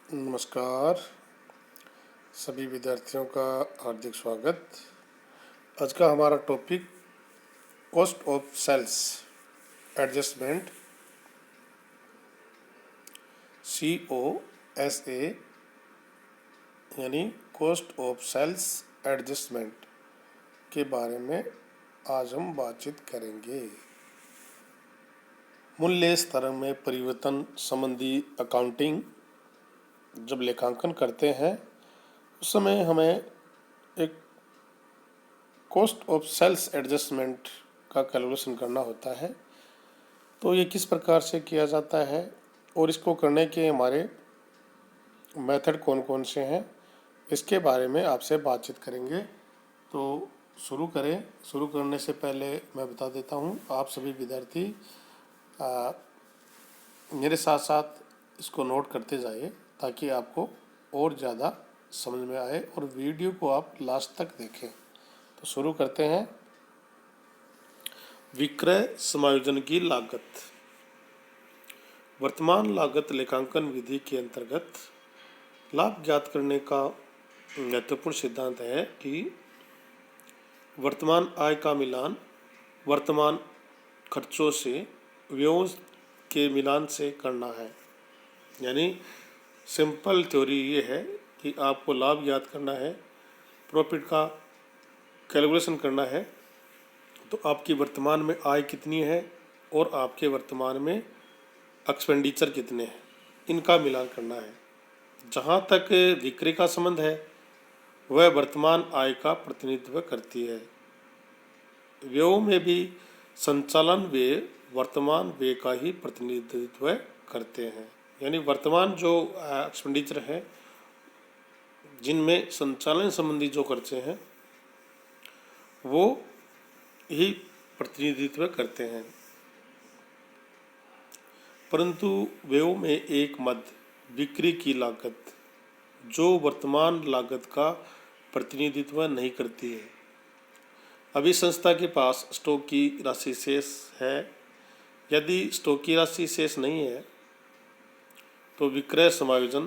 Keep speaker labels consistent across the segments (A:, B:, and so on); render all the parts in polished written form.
A: नमस्कार सभी विद्यार्थियों का हार्दिक स्वागत। आज का हमारा topic cost of sales adjustment COSA यानी कॉस्ट ऑफ सेल्स एडजस्टमेंट के बारे में आज हम बातचीत करेंगे। मूल्य स्तर में परिवर्तन संबंधी अकाउंटिंग जब लेखांकन करते हैं उस समय हमें एक कॉस्ट ऑफ सेल्स एडजस्टमेंट का कैलकुलेशन करना होता है। तो ये किस प्रकार से किया जाता है और इसको करने के हमारे मेथड कौन कौन से हैं, इसके बारे में आपसे बातचीत करेंगे। तो शुरू करें। शुरू करने से पहले मैं बता देता हूँ, आप सभी विद्यार्थी मेरे साथ साथ इसको नोट करते जाइए ताकि आपको और ज़्यादा समझ में आए और वीडियो को आप लास्ट तक देखें। तो शुरू करते हैं। विक्रय समायोजन की लागत। वर्तमान लागत लेखांकन विधि के अंतर्गत लाभ ज्ञात करने का महत्वपूर्ण सिद्धांत है कि वर्तमान आय का मिलान वर्तमान खर्चों से व्ययों के मिलान से करना है। यानी सिंपल थ्योरी ये है कि आपको लाभ ज्ञात करना है, प्रॉफिट का कैलकुलेशन करना है, तो आपकी वर्तमान में आय कितनी है और आपके वर्तमान में एक्सपेंडिचर कितने हैं, इनका मिलान करना है। जहाँ तक बिक्री का संबंध है वह वर्तमान आय का प्रतिनिधित्व करती है। व्ययों में भी संचालन व्यय वर्तमान व्यय का ही प्रतिनिधित्व करते हैं। यानी वर्तमान जो एक्सपेंडिचर है, जिनमें संचालन संबंधी जो खर्चे हैं वो ही प्रतिनिधित्व करते हैं। परंतु व्ययों में एक मद बिक्री की लागत जो वर्तमान लागत का प्रतिनिधित्व नहीं करती है। अभी संस्था के पास स्टॉक की राशि शेष है। यदि स्टॉक की राशि शेष नहीं है तो विक्रय समायोजन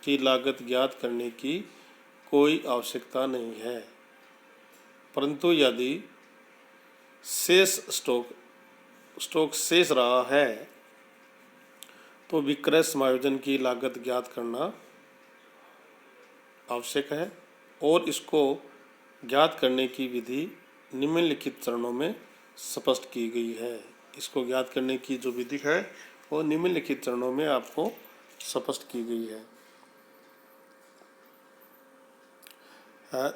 A: की लागत ज्ञात करने की कोई आवश्यकता नहीं है। परंतु यदि शेष स्टॉक शेष रहा है तो विक्रय समायोजन की लागत ज्ञात करना आवश्यक है और इसको ज्ञात करने की विधि निम्नलिखित चरणों में स्पष्ट की गई है। इसको ज्ञात करने की जो विधि है वो निम्नलिखित चरणों में आपको स्पष्ट की गई है।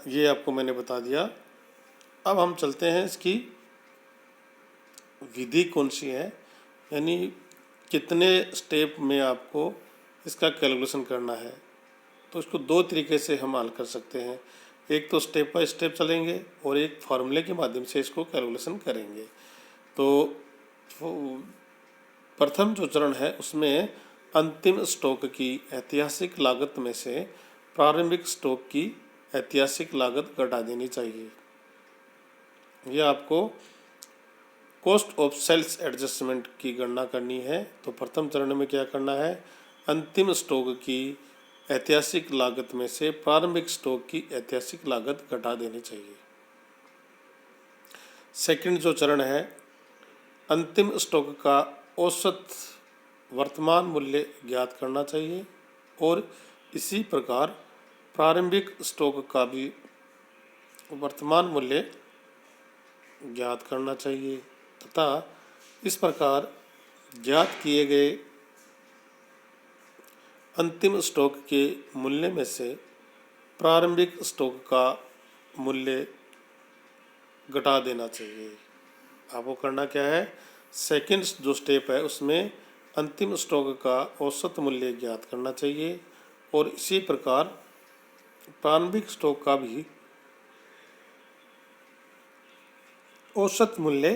A: ये आपको मैंने बता दिया। अब हम चलते हैं इसकी विधि कौन सी है, यानी कितने स्टेप में आपको इसका कैलकुलेशन करना है। तो इसको दो तरीके से हम हल कर सकते हैं। एक तो स्टेप बाय स्टेप चलेंगे और एक फार्मूले के माध्यम से इसको कैलकुलेशन करेंगे। तो प्रथम जो चरण है उसमें अंतिम स्टॉक की ऐतिहासिक लागत में से प्रारंभिक स्टॉक की ऐतिहासिक लागत घटा देनी चाहिए। यह आपको कॉस्ट ऑफ सेल्स एडजस्टमेंट की गणना करनी है। तो प्रथम चरण में क्या करना है, अंतिम स्टॉक की ऐतिहासिक लागत में से प्रारंभिक स्टॉक की ऐतिहासिक लागत घटा देनी चाहिए। सेकंड जो चरण है, अंतिम स्टॉक का औसत वर्तमान मूल्य ज्ञात करना चाहिए और इसी प्रकार प्रारंभिक स्टॉक का भी वर्तमान मूल्य ज्ञात करना चाहिए तथा इस प्रकार ज्ञात किए गए अंतिम स्टॉक के मूल्य में से प्रारंभिक स्टॉक का मूल्य घटा देना चाहिए। आपको करना क्या है, सेकंड जो स्टेप है उसमें अंतिम स्टॉक का औसत मूल्य ज्ञात करना चाहिए और इसी प्रकार प्रारंभिक स्टॉक का भी औसत मूल्य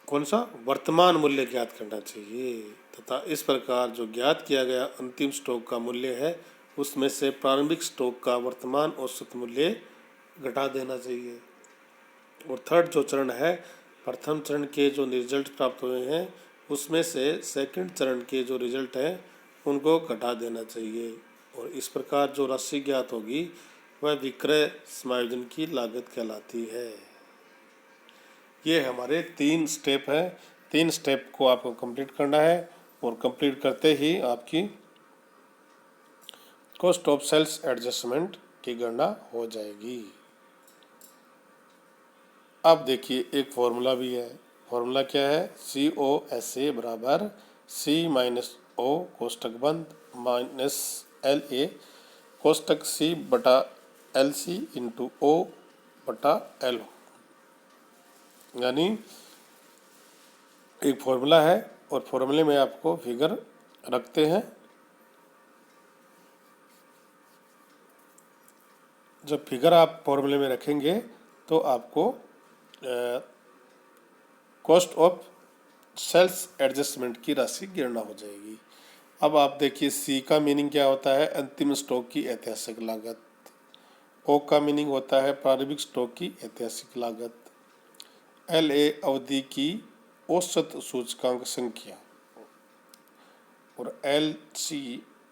A: कौन सा, वर्तमान मूल्य ज्ञात करना चाहिए तथा इस प्रकार जो ज्ञात किया गया अंतिम स्टॉक का मूल्य है उसमें से प्रारंभिक स्टॉक का वर्तमान औसत मूल्य घटा देना चाहिए। और थर्ड जो चरण है, प्रथम चरण के जो रिजल्ट प्राप्त हुए हैं उसमें से सेकंड चरण के जो रिजल्ट है उनको घटा देना चाहिए। और इस प्रकार जो राशि ज्ञात होगी वह विक्रय समायोजन की लागत कहलाती है। ये हमारे 3 स्टेप हैं। 3 स्टेप को आपको कंप्लीट करना है और कंप्लीट करते ही आपकी कॉस्ट ऑफ सेल्स एडजस्टमेंट की गणना हो जाएगी। अब देखिए एक फॉर्मूला भी है। फॉर्मूला क्या है? COSA बराबर C-O कोष्टक बंद माइनस LA कोष्टक C बटा LC इंटू O बटा LO। यानी एक फॉर्मूला है और फॉर्मूले में आपको फिगर रखते हैं। जब फिगर आप फॉर्मूले में रखेंगे तो आपको कॉस्ट ऑफ सेल्स एडजस्टमेंट की राशि गणना हो जाएगी। अब आप देखिए सी का मीनिंग क्या होता है? अंतिम स्टॉक की ऐतिहासिक लागत। ओ का मीनिंग होता है प्रारंभिक स्टॉक की ऐतिहासिक लागत। LA अवधि की औसत सूचकांक संख्या और LC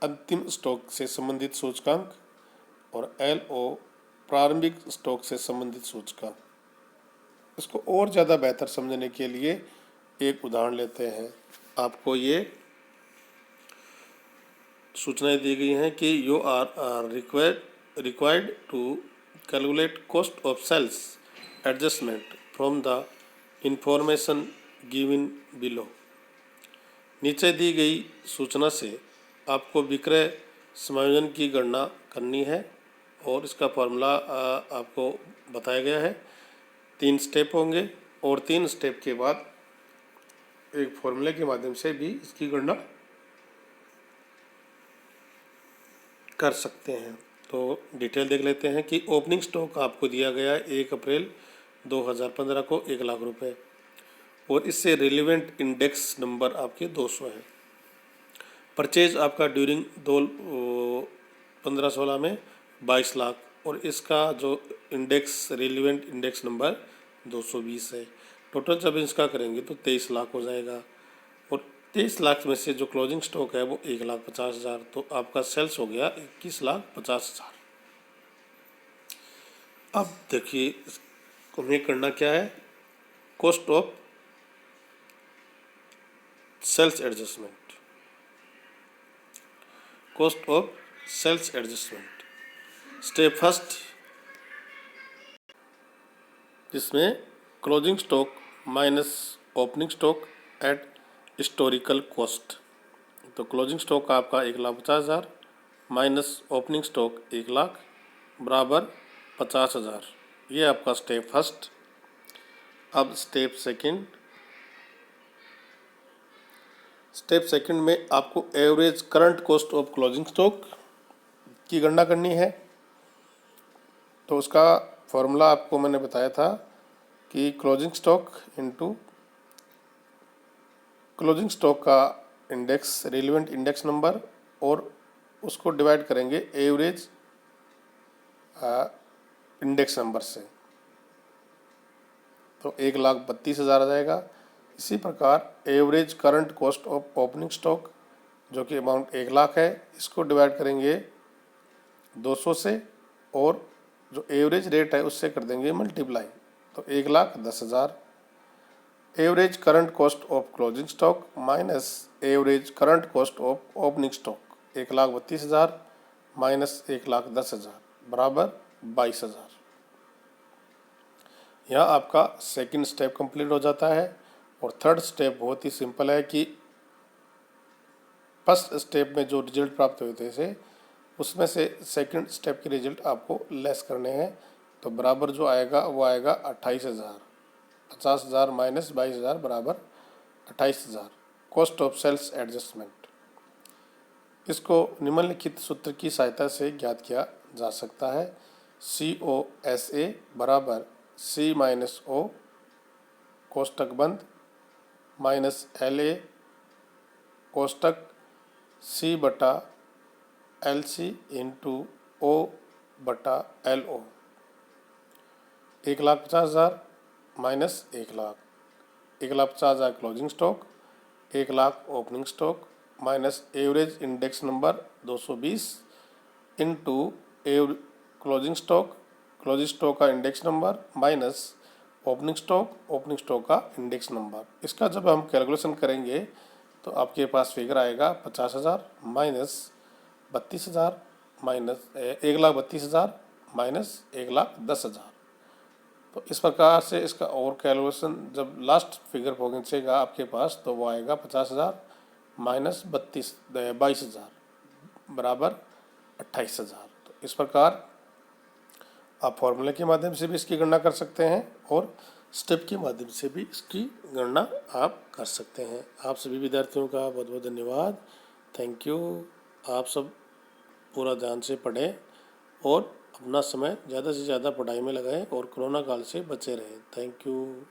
A: अंतिम स्टॉक से संबंधित सूचकांक और LO प्रारंभिक स्टॉक से संबंधित सूचकांक। इसको और ज़्यादा बेहतर समझने के लिए एक उदाहरण लेते हैं। आपको ये सूचनाएं दी गई हैं कि you are required to calculate cost of sales adjustment from the information given below. नीचे दी गई सूचना से आपको विक्रय समायोजन की गणना करनी है और इसका फॉर्मूला आपको बताया गया है। 3 स्टेप होंगे और 3 स्टेप के बाद एक फॉर्मूले के माध्यम से भी इसकी गणना कर सकते हैं। तो डिटेल देख लेते हैं कि ओपनिंग स्टॉक आपको दिया गया है 1 अप्रैल 2015 को 1 लाख रुपए और इससे रिलेवेंट इंडेक्स नंबर आपके 200 है। परचेज आपका ड्यूरिंग 15-16 में 22 लाख और इसका जो इंडेक्स रिलेवेंट इंडेक्स नंबर 220 है। टोटल जब इसका करेंगे तो 23 लाख हो जाएगा और 23 लाख में से जो क्लोजिंग स्टॉक है वो 1,50,000, तो आपका सेल्स हो गया 21,50,000। अब देखिए हमें करना क्या है? Cost of sales adjustment. Cost of sales adjustment step first, जिसमें closing stock minus opening stock at historical cost. तो क्लोजिंग स्टॉक आपका 1,50,000 माइनस ओपनिंग स्टॉक 1 लाख बराबर 50,000। ये आपका स्टेप फर्स्ट। अब स्टेप सेकंड। स्टेप सेकंड में आपको average current cost of closing stock की गणना करनी है। तो उसका फॉर्मूला आपको मैंने बताया था कि closing stock into closing stock का इंडेक्स रिलेवेंट इंडेक्स नंबर और उसको डिवाइड करेंगे एवरेज इंडेक्स नंबर से, तो 1,32,000 आ जाएगा। इसी प्रकार average current cost of opening stock जो कि अमाउंट 1 लाख है, इसको डिवाइड करेंगे 200 से और जो एवरेज रेट है उससे कर देंगे मल्टीप्लाई, तो 1,10,000। Average current cost of closing stock minus average current cost of opening stock 1,32,000 minus 1,10,000 बराबर 22,000। यहाँ आपका सेकंड स्टेप कंप्लीट हो जाता है। और थर्ड स्टेप बहुत ही सिंपल है कि फर्स्ट स्टेप में जो रिजल्ट प्राप्त हुए थे उसमें से सेकंड स्टेप के रिजल्ट आपको लेस करने हैं। तो बराबर जो आएगा वो आएगा 28,000। 50,000 माइनस 22,000 बराबर 28,000 कॉस्ट ऑफ सेल्स एडजस्टमेंट। इसको निम्नलिखित सूत्र की सहायता से ज्ञात किया जा सकता है। COSA बराबर C-O कोष्टक बंद माइनस LA कोष्टक C बटा LC इंटू O बटा LO। 1,50,000 minus 1 lakh, 1,50,000 closing stock, 1 lakh opening stock minus average index number 220 into closing stock का index number minus opening stock का इंडेक्स नंबर। इसका जब हम कैलकुलेशन करेंगे तो आपके पास फिगर आएगा 50,000 माइनस 32,000 माइनस 1,32,000 माइनस 1,10,000। तो इस प्रकार से इसका और कैलकुलेशन जब लास्ट फिगर पहुँचेगा आपके पास तो वो आएगा 50,000 माइनस 22,000 बराबर 28,000। तो इस प्रकार आप फॉर्मूले के माध्यम से भी इसकी गणना कर सकते हैं और स्टेप के माध्यम से भी इसकी गणना आप कर सकते हैं। आप सभी विद्यार्थियों का बहुत बहुत धन्यवाद। Thank you. आप सब पूरा ध्यान से पढ़ें और अपना समय ज़्यादा से ज़्यादा पढ़ाई में लगाएं और कोरोना काल से बचे रहें। Thank you.